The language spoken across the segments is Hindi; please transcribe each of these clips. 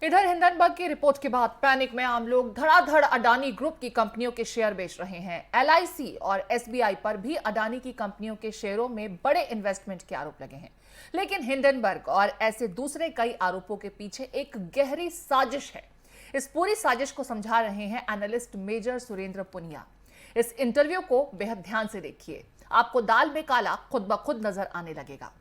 इधर हिंडनबर्ग की रिपोर्ट के बाद पैनिक में आम लोग धड़ाधड़ अडानी ग्रुप की कंपनियों के शेयर बेच रहे हैं। एलआईसी और एसबीआई पर भी अडानी की कंपनियों के शेयरों में बड़े इन्वेस्टमेंट के आरोप लगे हैं। लेकिन हिंडनबर्ग और ऐसे दूसरे कई आरोपों के पीछे एक गहरी साजिश है। इस पूरी साजिश को समझा रहे हैं एनालिस्ट मेजर सुरेंद्र पुनिया। इस इंटरव्यू को बेहद ध्यान से देखिए, आपको दाल में काला खुद ब खुद नजर आने लगेगा।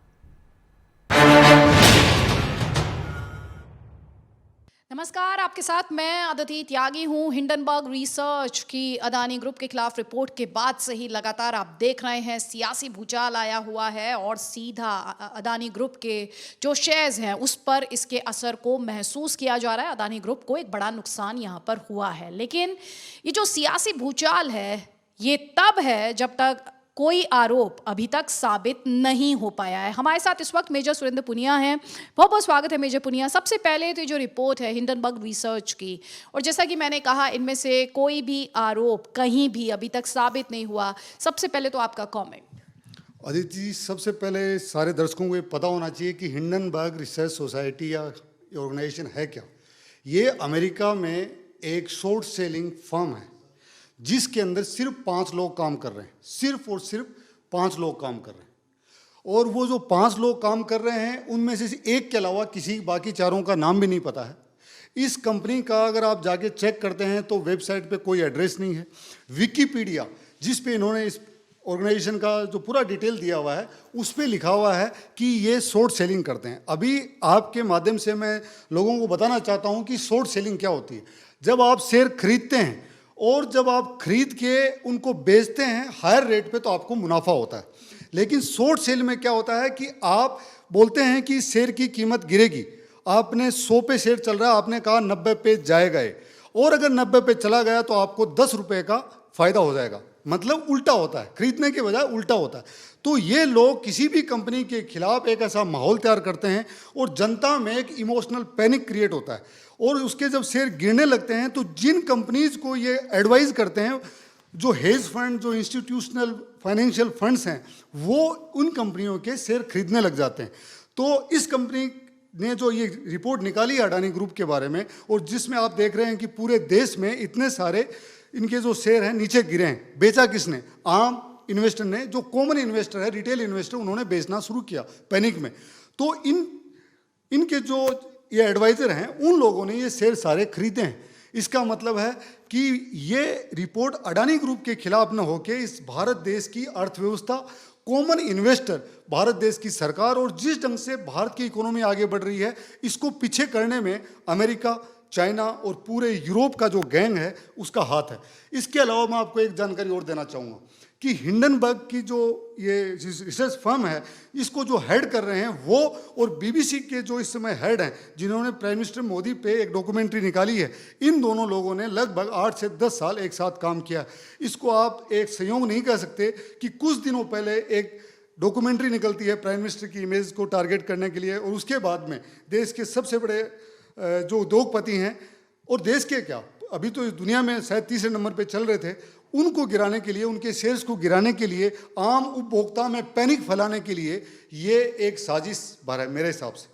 नमस्कार, आपके साथ मैं अदिति त्यागी हूं। हिंडनबर्ग रिसर्च की अडानी ग्रुप के खिलाफ रिपोर्ट के बाद से ही लगातार आप देख रहे हैं सियासी भूचाल आया हुआ है और सीधा अडानी ग्रुप के जो शेयर्स हैं उस पर इसके असर को महसूस किया जा रहा है। अडानी ग्रुप को एक बड़ा नुकसान यहां पर हुआ है, लेकिन ये जो सियासी भूचाल है ये तब है जब तक कोई आरोप अभी तक साबित नहीं हो पाया है। हमारे साथ इस वक्त मेजर सुरेंद्र पुनिया हैं। बहुत बहुत स्वागत है मेजर पुनिया। सबसे पहले तो जो रिपोर्ट है हिंडनबर्ग रिसर्च की, और जैसा कि मैंने कहा इनमें से कोई भी आरोप कहीं भी अभी तक साबित नहीं हुआ। सबसे पहले तो आपका कमेंट। अदिति, सबसे पहले सारे दर्शकों को ये पता होना चाहिए कि हिंडनबर्ग रिसर्च सोसाइटी या ऑर्गेनाइजेशन है क्या। ये अमेरिका में एक शॉर्ट सेलिंग फर्म है जिसके अंदर सिर्फ 5 लोग काम कर रहे हैं, सिर्फ और सिर्फ 5 लोग काम कर रहे हैं। और वो जो 5 लोग काम कर रहे हैं उनमें से एक के अलावा किसी बाकी चारों का नाम भी नहीं पता है। इस कंपनी का अगर आप जाके चेक करते हैं तो वेबसाइट पे कोई एड्रेस नहीं है। विकिपीडिया जिस पे इन्होंने इस ऑर्गेनाइजेशन का जो पूरा डिटेल दिया हुआ है उस पर लिखा हुआ है कि ये शॉर्ट सेलिंग करते हैं। अभी आपके माध्यम से मैं लोगों को बताना चाहता हूँ कि शॉर्ट सेलिंग क्या होती है। जब आप शेयर खरीदते हैं और जब आप खरीद के उनको बेचते हैं हायर रेट पे तो आपको मुनाफा होता है। लेकिन शॉर्ट सेल में क्या होता है कि आप बोलते हैं कि शेयर की कीमत गिरेगी, आपने 100 पे शेयर चल रहा है, आपने कहा 90 पे जाएगा और अगर 90 पे चला गया तो आपको 10 रुपये का फायदा हो जाएगा। मतलब उल्टा होता है, खरीदने के बजाय उल्टा होता है। तो ये लोग किसी भी कंपनी के खिलाफ एक ऐसा माहौल तैयार करते हैं और जनता में एक इमोशनल पैनिक क्रिएट होता है और उसके जब शेयर गिरने लगते हैं तो जिन कंपनीज को ये एडवाइज करते हैं, जो हेज फंड, जो इंस्टीट्यूशनल फाइनेंशियल फंड्स हैं, वो उन कंपनियों के शेयर खरीदने लग जाते हैं। तो इस कंपनी ने जो ये रिपोर्ट निकाली है अडानी ग्रुप के बारे में, और जिसमें आप देख रहे हैं कि पूरे देश में इतने सारे इनके जो शेयर हैं नीचे गिरे हैं। बेचा किसने? आम इन्वेस्टर ने, जो कॉमन इन्वेस्टर है, रिटेल इन्वेस्टर, उन्होंने बेचना शुरू किया पैनिक में। तो इनके जो ये एडवाइज़र हैं उन लोगों ने ये शेयर सारे खरीदे हैं। इसका मतलब है कि ये रिपोर्ट अडानी ग्रुप के खिलाफ न होके इस भारत देश की अर्थव्यवस्था, कॉमन इन्वेस्टर, भारत देश की सरकार और जिस ढंग से भारत की इकोनॉमी आगे बढ़ रही है इसको पीछे करने में अमेरिका, चाइना और पूरे यूरोप का जो गैंग है उसका हाथ है। इसके अलावा मैं आपको एक जानकारी और देना चाहूँगा कि हिंडनबर्ग की जो ये रिसर्च फर्म है इसको जो हेड कर रहे हैं वो और बीबीसी के जो इस समय हेड हैं जिन्होंने प्राइम मिनिस्टर मोदी पे एक डॉक्यूमेंट्री निकाली है, इन दोनों लोगों ने लगभग 8 से 10 साल एक साथ काम किया। इसको आप एक संयोग नहीं कह सकते कि कुछ दिनों पहले एक डॉक्यूमेंट्री निकलती है प्राइम मिनिस्टर की इमेज को टारगेट करने के लिए और उसके बाद में देश के सबसे बड़े जो उद्योगपति हैं और देश के क्या अभी तो इस दुनिया में शायद तीसरे नंबर पे चल रहे थे, उनको गिराने के लिए, उनके शेयर्स को गिराने के लिए, आम उपभोक्ता में पैनिक फैलाने के लिए ये एक साजिश भर है मेरे हिसाब से।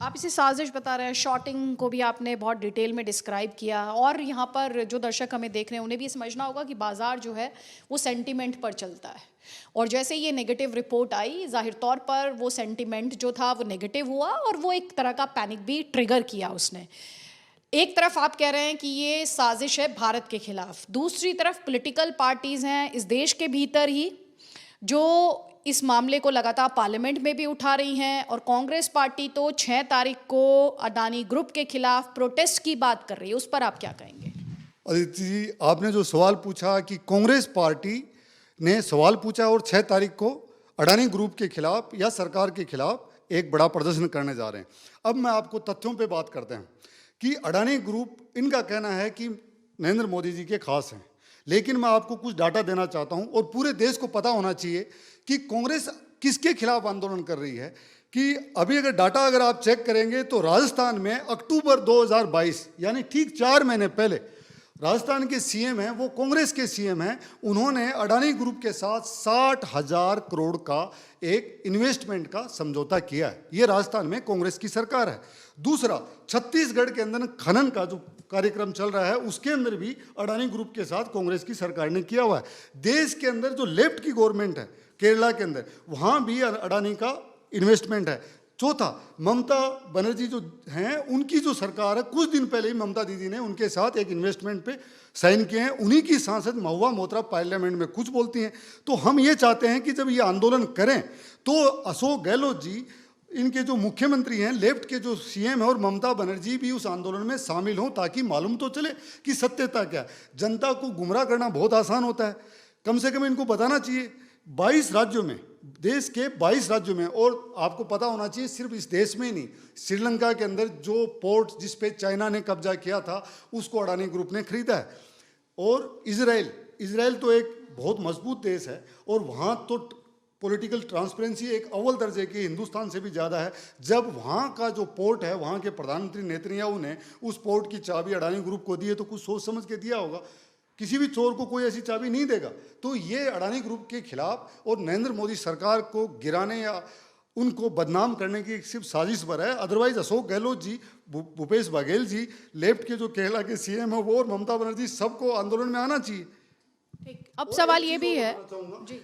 आप इसे साजिश बता रहे हैं। शॉर्टिंग को भी आपने बहुत डिटेल में डिस्क्राइब किया और यहाँ पर जो दर्शक हमें देख रहे हैं उन्हें भी समझना होगा कि बाजार जो है वो सेंटीमेंट पर चलता है और जैसे ये नेगेटिव रिपोर्ट आई जाहिर तौर पर वो सेंटीमेंट जो था वो नेगेटिव हुआ और वो एक तरह का पैनिक भी ट्रिगर किया उसने। एक तरफ आप कह रहे हैं कि ये साजिश है भारत के खिलाफ, दूसरी तरफ पॉलिटिकल पार्टीज़ हैं इस देश के भीतर ही जो इस मामले को लगातार पार्लियामेंट में भी उठा रही हैं और कांग्रेस पार्टी तो 6 तारीख को अडानी ग्रुप के खिलाफ प्रोटेस्ट की बात कर रही है। उस पर आप क्या कहेंगे? अदिति जी, आपने जो सवाल पूछा कि कांग्रेस पार्टी ने सवाल पूछा और 6 तारीख को अडानी ग्रुप के खिलाफ या सरकार के खिलाफ एक बड़ा प्रदर्शन करने जा रहे हैं। अब मैं आपको तथ्यों पे बात करते हैं कि अडानी ग्रुप, इनका कहना है कि नरेंद्र मोदी जी के खास हैं, लेकिन मैं आपको कुछ डाटा देना चाहता हूं और पूरे देश को पता होना चाहिए कि कांग्रेस किसके खिलाफ आंदोलन कर रही है। कि अभी अगर आप चेक करेंगे तो राजस्थान में अक्टूबर 2022 यानी ठीक 4 महीने पहले राजस्थान के सीएम हैं, वो कांग्रेस के सीएम हैं, उन्होंने अडानी ग्रुप के साथ 60,000 करोड़ का एक इन्वेस्टमेंट का समझौता किया है। ये राजस्थान में कांग्रेस की सरकार है। दूसरा, छत्तीसगढ़ के अंदर खनन का जो कार्यक्रम चल रहा है, उसके अंदर भी अडानी ग्रुप के साथ कांग्रेस की सरकार ने किया हुआ है। देश के अंदर जो लेफ्ट की गवर्नमेंट है, केरला के अंदर, वहाँ भी अडानी का इन्वेस्टमेंट है। चौथा, ममता बनर्जी जो हैं, उनकी जो सरकार है, कुछ दिन पहले ही ममता दीदी ने उनके साथ एक इन्वेस्टमेंट पे साइन किए हैं। उन्हीं की सांसद महुआ मोत्रा पार्लियामेंट में कुछ बोलती हैं। तो हम ये चाहते हैं कि जब ये आंदोलन करें तो अशोक गहलोत जी, इनके जो मुख्यमंत्री हैं, लेफ्ट के जो सीएम हैं, और ममता बनर्जी भी उस आंदोलन में शामिल हों, ताकि मालूम तो चले कि सत्यता क्या है। जनता को गुमराह करना बहुत आसान होता है, कम से कम इनको बताना चाहिए। 22 राज्यों में, देश के 22 राज्यों में, और आपको पता होना चाहिए सिर्फ इस देश में ही नहीं, श्रीलंका के अंदर जो पोर्ट जिस पे चाइना ने कब्जा किया था, उसको अडानी ग्रुप ने खरीदा है। और इजराइल तो एक बहुत मजबूत देश है, और वहाँ तो पॉलिटिकल ट्रांसपेरेंसी एक अव्वल दर्जे की, हिंदुस्तान से भी ज़्यादा है। जब वहाँ का जो पोर्ट है, वहाँ के प्रधानमंत्री नेतन्याहू ने उस पोर्ट की चाबी अडानी ग्रुप को दी है, तो कुछ सोच समझ के दिया होगा। किसी भी चोर को कोई ऐसी चाबी नहीं देगा। तो ये अडानी ग्रुप के खिलाफ और नरेंद्र मोदी सरकार को गिराने या उनको बदनाम करने की सिर्फ साजिश पर है। अदरवाइज अशोक गहलोत जी, भूपेश बघेल जी, लेफ्ट के जो केरला के सीएम है वो, और ममता बनर्जी, सबको आंदोलन में आना चाहिए। ठीक, अब सवाल ये भी है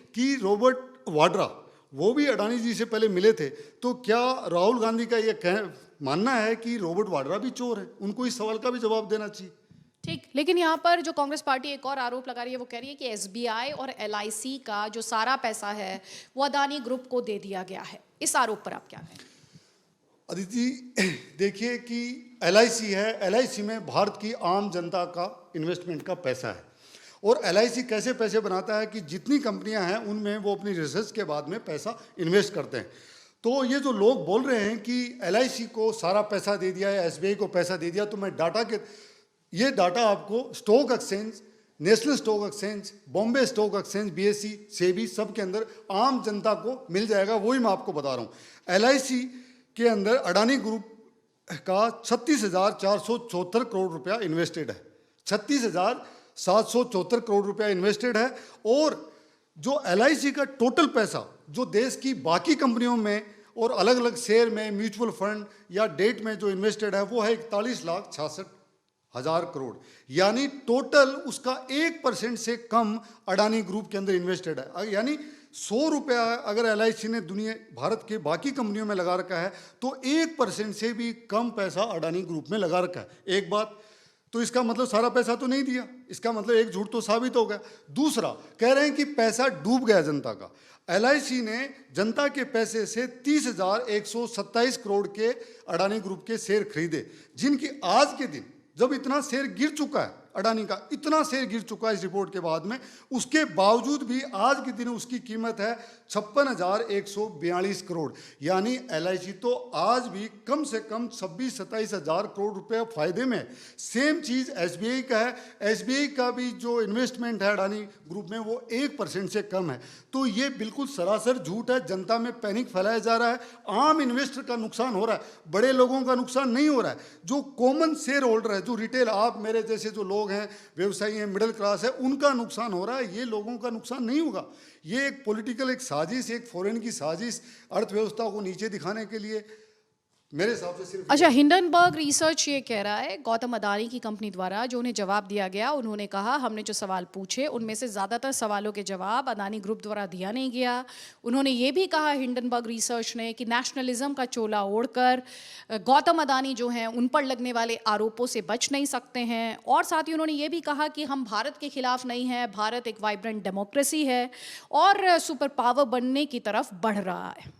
कि रॉबर्ट वाड्रा, वो भी अडानी जी से पहले मिले थे, तो क्या राहुल गांधी का ये मानना है कि रॉबर्ट वाड्रा भी चोर है? उनको इस सवाल का भी जवाब देना चाहिए। ठीक, लेकिन यहाँ पर जो कांग्रेस पार्टी एक और आरोप लगा रही है, वो कह रही है कि एसबीआई और एलआईसी का जो सारा पैसा है वो अडानी ग्रुप को दे दिया गया है। इस आरोप पर आप क्या कहें? अदिति, देखिए कि एलआईसी है, एलआईसी में भारत की आम जनता का इन्वेस्टमेंट का पैसा है। और एलआईसी कैसे पैसे बनाता है कि जितनी कंपनियां हैं उनमें वो अपनी रिसर्च के बाद में पैसा इन्वेस्ट करते हैं। तो ये जो लोग बोल रहे हैं कि एलआईसी को सारा पैसा दे दिया है, एसबीआई को पैसा दे दिया, तो मैं ये डाटा आपको stock exchange, national stock exchange, Bombay stock exchange, BSE, SEBI, सब के अंदर आम जनता को मिल जाएगा। वही मैं आपको बता रहा हूँ। एलआईसी के अंदर अडानी ग्रुप का 36,474 करोड़ रुपया इन्वेस्टेड है। 36,774 करोड़ रुपया इन्वेस्टेड है। और जो एलआईसी का टोटल पैसा जो देश की बाकी कंपनियों में और अलग अलग शेयर में, म्यूचुअल फंड या डेट में जो इन्वेस्टेड है, वो है 41,66,000 करोड़। यानी टोटल उसका 1% से कम अडानी ग्रुप के अंदर इन्वेस्टेड है। यानी 100 रुपया अगर एलआईसी ने दुनिया भारत के बाकी कंपनियों में लगा रखा है, तो 1% से भी कम पैसा अडानी ग्रुप में लगा रखा है। एक बात तो इसका मतलब सारा पैसा तो नहीं दिया, इसका मतलब एक झूठ तो साबित हो गया। दूसरा, कह रहे हैं कि पैसा डूब गया जनता का। एलआईसी ने जनता के पैसे से 30,127 करोड़ के अडानी ग्रुप के शेयर खरीदे, जिनकी आज के दिन जब इतना शेयर गिर चुका है, अडानी का इतना शेयर गिर चुका है इस रिपोर्ट के बाद में, उसके बावजूद भी आज के दिन उसकी कीमत है 56,142 करोड़। यानी एलआईसी तो आज भी कम से कम 26-27 हज़ार करोड़ रुपए फायदे में है। सेम चीज़ एसबीआई का है। एसबीआई का भी जो इन्वेस्टमेंट है अडानी ग्रुप में, वो 1% से कम है। तो ये बिल्कुल सरासर झूठ है। जनता में पैनिक फैलाया जा रहा है। आम इन्वेस्टर का नुकसान हो रहा है, बड़े लोगों का नुकसान नहीं हो रहा है। जो कॉमन शेयर होल्डर है, जो रिटेल, आप मेरे जैसे जो लोग हैं, व्यवसायी हैं, मिडिल क्लास है, उनका नुकसान हो रहा है। ये लोगों का नुकसान नहीं होगा। ये एक पॉलिटिकल एक साजिश, एक फॉरेन की साजिश, अर्थव्यवस्था को नीचे दिखाने के लिए मेरे हिसाब से सिर्फ। अच्छा, हिंडनबर्ग रिसर्च ये कह रहा है, गौतम अडानी की कंपनी द्वारा जो उन्हें जवाब दिया गया, उन्होंने कहा हमने जो सवाल पूछे उनमें से ज़्यादातर सवालों के जवाब अडानी ग्रुप द्वारा दिया नहीं गया। उन्होंने ये भी कहा हिंडनबर्ग रिसर्च ने कि नेशनलिज्म का चोला ओढ़कर गौतम अडानी जो हैं उन पर लगने वाले आरोपों से बच नहीं सकते हैं। और साथ ही उन्होंने ये भी कहा कि हम भारत के खिलाफ नहीं हैं, भारत एक वाइब्रेंट डेमोक्रेसी है और सुपर पावर बनने की तरफ बढ़ रहा है।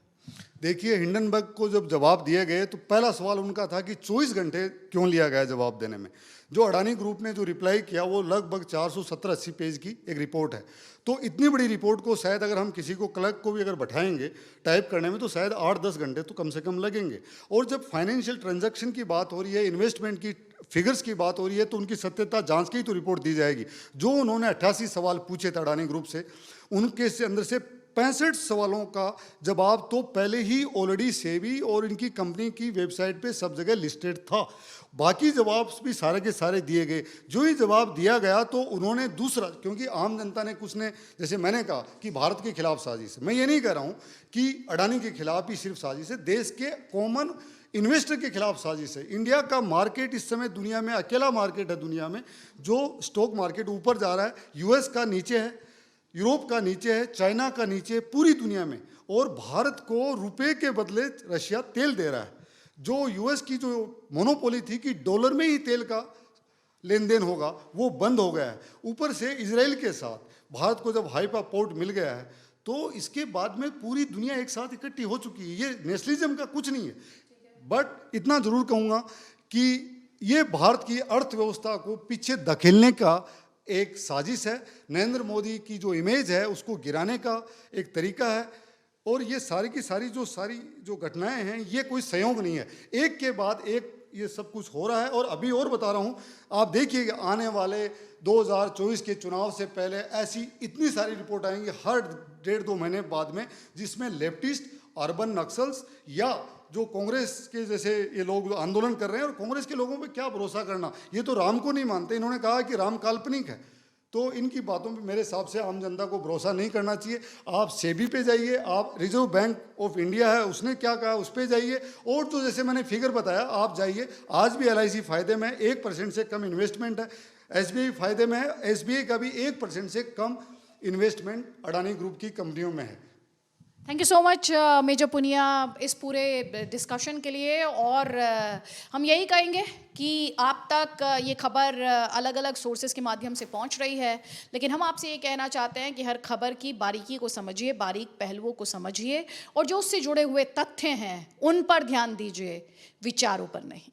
देखिए, हिंडनबर्ग को जब जवाब दिए गए तो पहला सवाल उनका था कि 24 घंटे क्यों लिया गया जवाब देने में। जो अडानी ग्रुप ने जो रिप्लाई किया वो लगभग 470-80 पेज की एक रिपोर्ट है। तो इतनी बड़ी रिपोर्ट को शायद अगर हम किसी को क्लर्क को भी अगर बैठाएंगे टाइप करने में, तो शायद 8-10 घंटे तो कम से कम लगेंगे। और जब फाइनेंशियल ट्रांजैक्शन की बात हो रही है, इन्वेस्टमेंट की फिगर्स की बात हो रही है, तो उनकी सत्यता जांच की तो रिपोर्ट दी जाएगी। जो उन्होंने 88 सवाल पूछे थे अडानी ग्रुप से, उनके से अंदर से 65 सवालों का जवाब तो पहले ही ऑलरेडी सेबी और इनकी कंपनी की वेबसाइट पे सब जगह लिस्टेड था। बाकी जवाब भी सारे के सारे दिए गए। जो ही जवाब दिया गया तो उन्होंने दूसरा, क्योंकि आम जनता ने कुछ ने, जैसे मैंने कहा कि भारत के खिलाफ साजिश है, मैं ये नहीं कह रहा हूँ कि अडानी के खिलाफ ही सिर्फ साजिश है, देश के कॉमन इन्वेस्टर के खिलाफ साजिश है। इंडिया का मार्केट इस समय दुनिया में अकेला मार्केट है दुनिया में जो स्टॉक मार्केट ऊपर जा रहा है। यूएस का नीचे है, यूरोप का नीचे है, चाइना का नीचे है, पूरी दुनिया में। और भारत को रुपए के बदले रशिया तेल दे रहा है। जो यूएस की जो मोनोपोली थी कि डॉलर में ही तेल का लेन देन होगा, वो बंद हो गया है। ऊपर से इजराइल के साथ भारत को जब हाइपा पोर्ट मिल गया है तो इसके बाद में पूरी दुनिया एक साथ इकट्ठी हो चुकी है। ये नेशनलिज्म का कुछ नहीं है, बट इतना जरूर कहूँगा कि ये भारत की अर्थव्यवस्था को पीछे धकेलने का एक साजिश है। नरेंद्र मोदी की जो इमेज है उसको गिराने का एक तरीका है। और ये सारी की सारी जो घटनाएं हैं ये कोई संयोग नहीं है, एक के बाद एक ये सब कुछ हो रहा है। और अभी और बता रहा हूँ, आप देखिए आने वाले 2024 के चुनाव से पहले ऐसी इतनी सारी रिपोर्ट आएंगी हर 1.5-2 महीने बाद में, जिसमें लेफ्टिस्ट, अर्बन नक्सल्स या जो कांग्रेस के जैसे ये लोग आंदोलन कर रहे हैं। और कांग्रेस के लोगों पे क्या भरोसा करना, ये तो राम को नहीं मानते। इन्होंने कहा कि राम काल्पनिक है, तो इनकी बातों पे मेरे हिसाब से आम जनता को भरोसा नहीं करना चाहिए। आप सेबी पे जाइए, आप रिजर्व बैंक ऑफ इंडिया है उसने क्या कहा उस पे जाइए, और तो जैसे मैंने फिगर बताया आप जाइए। आज भी LIC फायदे में है, 1% से कम इन्वेस्टमेंट है। SBI फायदे में है, SBI का भी 1% से कम इन्वेस्टमेंट अडानी ग्रुप की कंपनियों में है। Thank you so much Major Puniya इस पूरे डिस्कशन के लिए। और हम यही कहेंगे कि आप तक ये खबर अलग अलग सोर्सेज के माध्यम से पहुंच रही है, लेकिन हम आपसे ये कहना चाहते हैं कि हर खबर की बारीकी को समझिए, बारीक पहलुओं को समझिए, और जो उससे जुड़े हुए तथ्य हैं उन पर ध्यान दीजिए, विचारों पर नहीं।